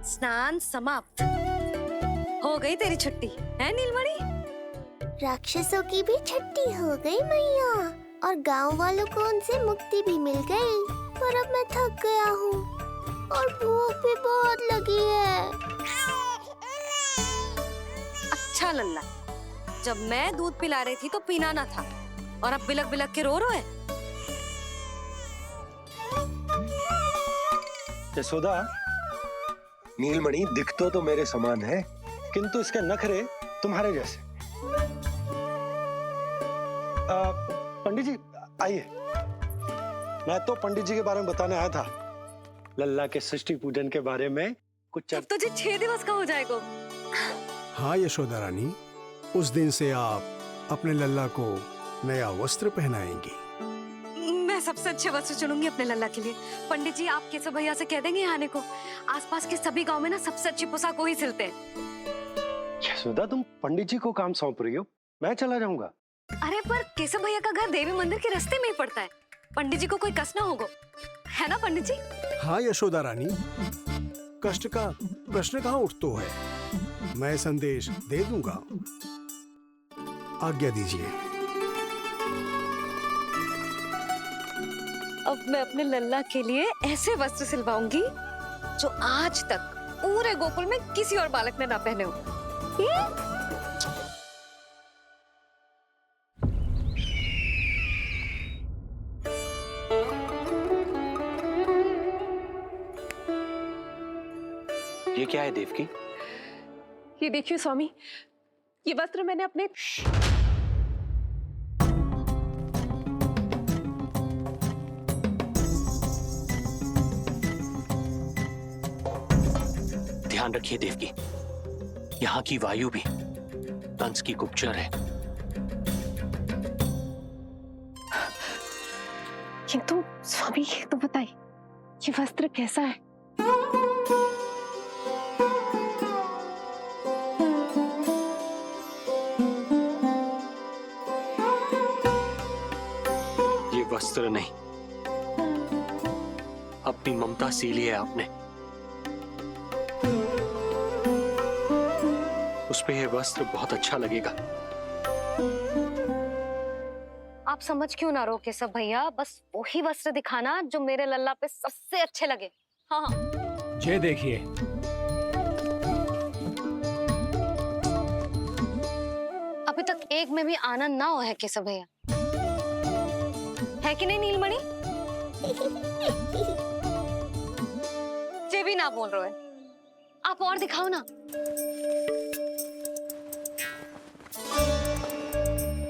स्नान समाप्त। हो गई तेरी छुट्टी है नीलमणि? राक्षसों की भी छुट्टी हो गई मैया, और गांव वालों को उनसे मुक्ति भी मिल गई। पर अब मैं थक गया हूँ और भूख भी बहुत लगी है। अच्छा लल्ला, जब मैं दूध पिला रही थी तो पीना ना था, और अब बिलक बिलक के रो रहे हैं। यशोदा, नीलमणि दिखतो तो मेरे समान है, किंतु इसके नखरे तुम्हारे जैसे। पंडित जी आइए। मैं तो पंडित जी के बारे में बताने आया था, लल्ला के सृष्टि पूजन के बारे में कुछ। अब तुझे 6 दिवस का हो जाएगा। हाँ यशोदा रानी, उस दिन से आप अपने लल्ला को नया वस्त्र पहनाएंगी। मैं सबसे अच्छे वस्त्र चुनूंगी अपने लल्ला के लिए। पंडित जी आप केशव भैया से कह देंगे आने को। आसपास के सभी गांव में ना सबसे अच्छी पोशाक वही सिलते हैं। यशोदा, तुम पंडित जी को काम सौंप रही हो, मैं चला जाऊंगा। अरे पर केशव भैया का घर देवी मंदिर के रास्ते में ही पड़ता है, पंडित जी को कोई कष्ट ना होगा, है ना पंडित जी? हाँ यशोदा रानी, कष्ट का प्रश्न कहाँ उठतो है। मैं संदेश दे दूंगा। आज्ञा दीजिए। अब मैं अपने लल्ला के लिए ऐसे वस्त्र सिलवाऊंगी जो आज तक पूरे गोकुल में किसी और बालक ने ना पहने हो। ये क्या है देवकी? ये देखिए स्वामी, ये वस्त्र मैंने अपने ध्यान रखिए देवकी, यहाँ की वायु भी कंस की गुप्तचर है। किंतु स्वामी ये तो बताइए, ये वस्त्र कैसा है? ये वस्त्र नहीं, अपनी ममता सी ली है आपने। उस पे ये वस्त्र बहुत अच्छा लगेगा। आप समझ क्यों ना रहो केशव भैया, बस वही वस्त्र दिखाना जो मेरे लल्ला पे सबसे अच्छे लगे। हाँ ये देखिए, अभी तक एक में भी आनंद ना हो है केशव भैया, है कि नहीं नीलमणि? ये भी ना बोल रहे हैं, आप और दिखाओ ना।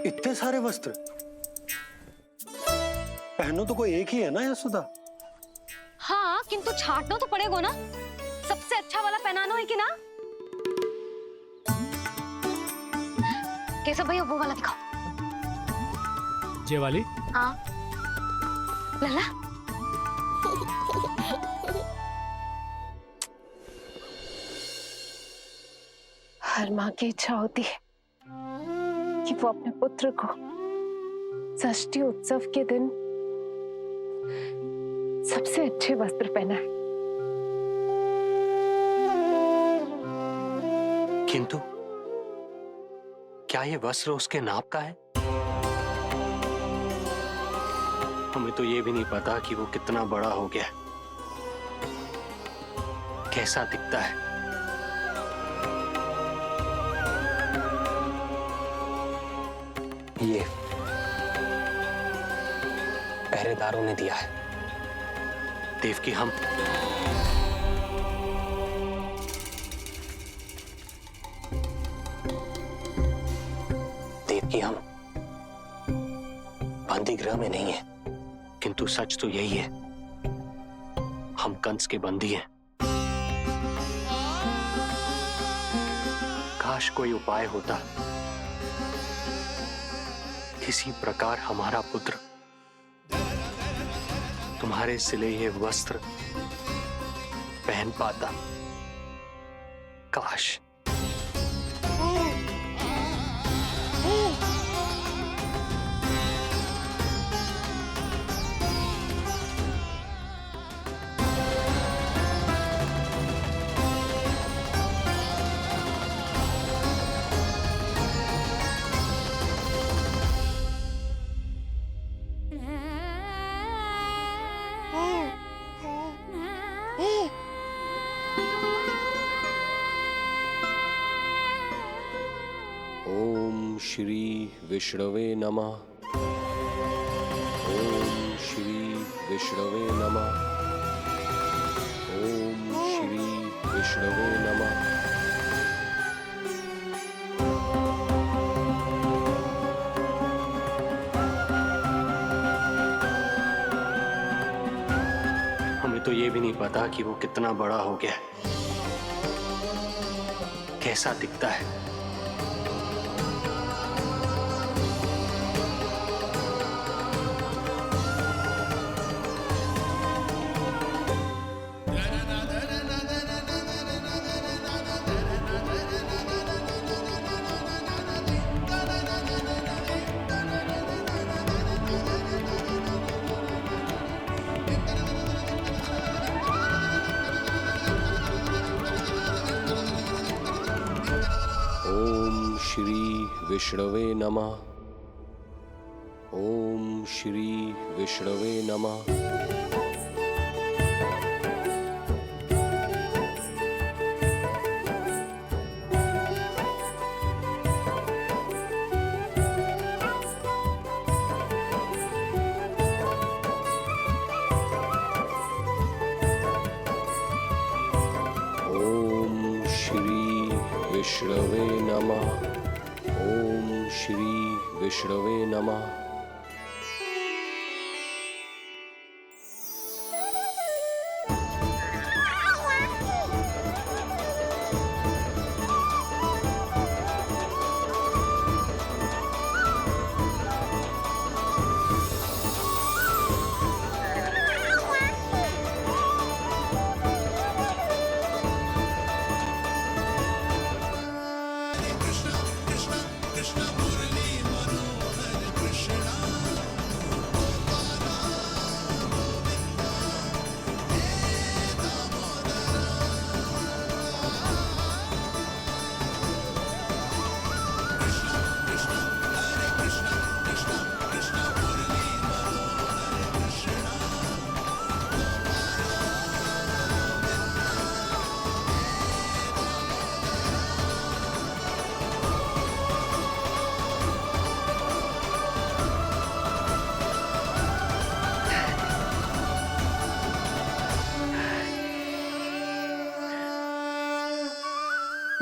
इतने सारे वस्त्र पहनो तो कोई एक ही है ना यशोदा? हाँ किंतु छांटना तो पड़ेगा ना, सबसे अच्छा वाला पहनाना है कि ना? केशव भैया वो वाला दिखाओ। ये वाली? हाँ। लल्ला हर माँ की इच्छा होती है कि वो अपने पुत्र को षष्ठी उत्सव के दिन सबसे अच्छे वस्त्र पहनाए। किंतु क्या ये वस्त्र उसके नाप का है? हमें तो ये भी नहीं पता कि वो कितना बड़ा हो गया, कैसा दिखता है। ये पहरेदारों ने दिया है। देवकी, हम बंदी गृह में नहीं है, किंतु सच तो यही है, हम कंस के बंदी हैं। काश कोई उपाय होता, किसी प्रकार हमारा पुत्र तुम्हारे सिले ये वस्त्र पहन पाता। काश। श्री विष्णवे नमः। ओम श्री विष्णवे नमः। ओम श्री विष्णवे नमः। हमें तो ये भी नहीं पता कि वो कितना बड़ा हो गया, कैसा दिखता है। श्री विष्णवे नमः। ओम श्री विष्णवे नमः। ओम श्री विष्णवे नमः। ओम श्री विष्णवे नमः।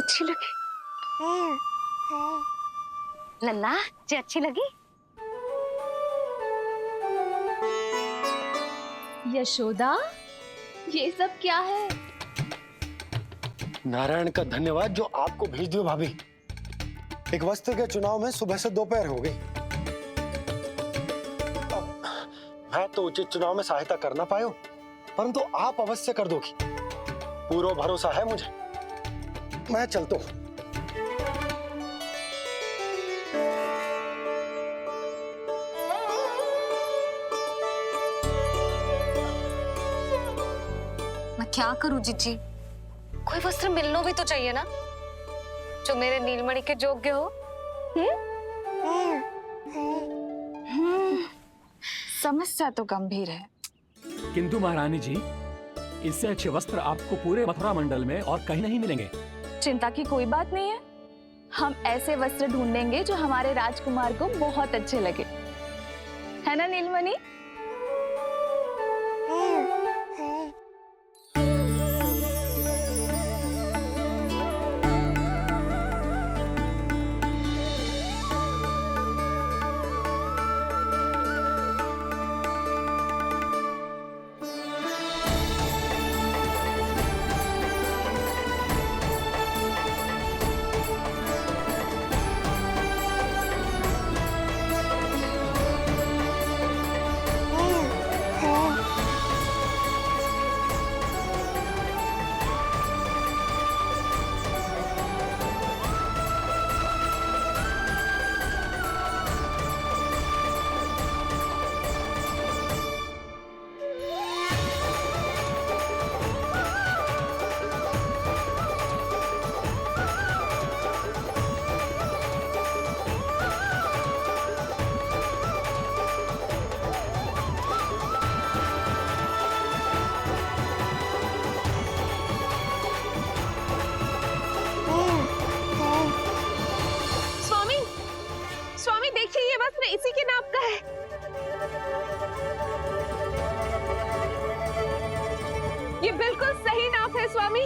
अच्छी लगी लल्ला जी, अच्छी लगी। यशोदा, ये सब क्या है? नारायण का धन्यवाद जो आपको भेज दियो भाभी। एक वस्त्र के चुनाव में सुबह से दोपहर हो गई। मैं तो उचित चुनाव में सहायता कर ना पायो, परंतु आप अवश्य कर दोगी, पूरा भरोसा है मुझे। मैं चलता हूँ। मैं क्या करूं जीजी? कोई वस्त्र मिलना भी तो चाहिए ना, जो मेरे नीलमणि के योग्य हो। समस्या तो गंभीर है। किंतु महारानी जी, इससे अच्छे वस्त्र आपको पूरे मथुरा मंडल में और कहीं नहीं मिलेंगे। चिंता की कोई बात नहीं है, हम ऐसे वस्त्र ढूंढेंगे जो हमारे राजकुमार को बहुत अच्छे लगे, है ना नीलमणि? इसी के नाप का है। ये बिल्कुल सही नाप है स्वामी।